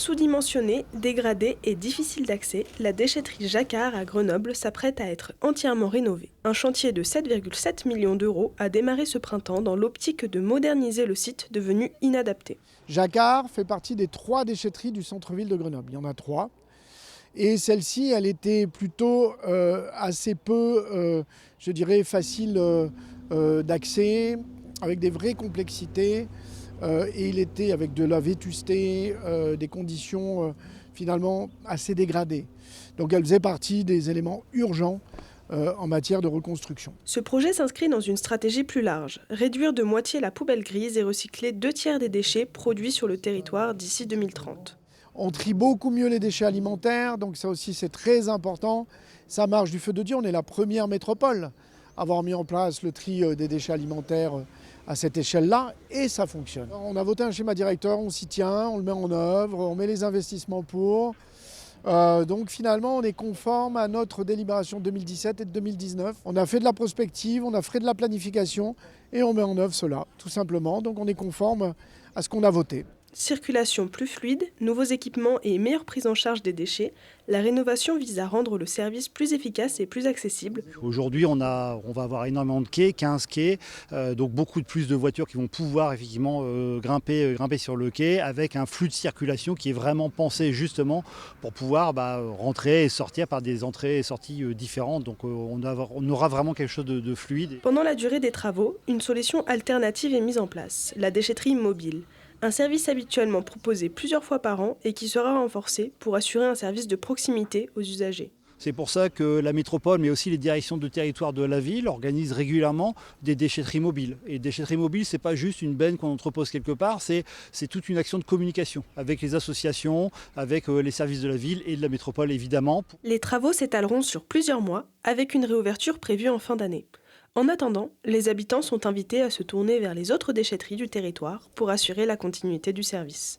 Sous-dimensionnée, dégradée et difficile d'accès, la déchetterie Jacquard à Grenoble s'apprête à être entièrement rénovée. Un chantier de 7,7 millions d'euros a démarré ce printemps dans l'optique de moderniser le site devenu inadapté. Jacquard fait partie des 3 déchetteries du centre-ville de Grenoble. Il y en a 3. Et celle-ci, elle était plutôt assez peu, je dirais, facile d'accès, avec des vraies complexités. Et il était avec de la vétusté, des conditions finalement assez dégradées. Donc elle faisait partie des éléments urgents en matière de reconstruction. Ce projet s'inscrit dans une stratégie plus large, réduire de moitié la poubelle grise et recycler 2 tiers des déchets produits sur le territoire d'ici 2030. On trie beaucoup mieux les déchets alimentaires, donc ça aussi c'est très important. Ça marche du feu de Dieu, on est la première métropole à avoir mis en place le tri des déchets alimentaires à cette échelle-là, et ça fonctionne. On a voté un schéma directeur, on s'y tient, on le met en œuvre, on met les investissements pour. Donc finalement on est conforme à notre délibération 2017 et de 2019. On a fait de la prospective, on a fait de la planification et on met en œuvre cela, tout simplement. Donc on est conforme à ce qu'on a voté. Circulation plus fluide, nouveaux équipements et meilleure prise en charge des déchets, la rénovation vise à rendre le service plus efficace et plus accessible. Aujourd'hui, on va avoir énormément de quais, 15 quais, donc beaucoup de plus de voitures qui vont pouvoir effectivement grimper sur le quai avec un flux de circulation qui est vraiment pensé justement pour pouvoir rentrer et sortir par des entrées et sorties différentes. Donc on aura vraiment quelque chose de fluide. Pendant la durée des travaux, une solution alternative est mise en place, la déchetterie mobile. Un service habituellement proposé plusieurs fois par an et qui sera renforcé pour assurer un service de proximité aux usagers. C'est pour ça que la métropole, mais aussi les directions de territoire de la ville, organisent régulièrement des déchetteries mobiles. Et déchetterie mobile, ce n'est pas juste une benne qu'on entrepose quelque part, c'est toute une action de communication avec les associations, avec les services de la ville et de la métropole évidemment. Les travaux s'étaleront sur plusieurs mois, avec une réouverture prévue en fin d'année. En attendant, les habitants sont invités à se tourner vers les autres déchetteries du territoire pour assurer la continuité du service.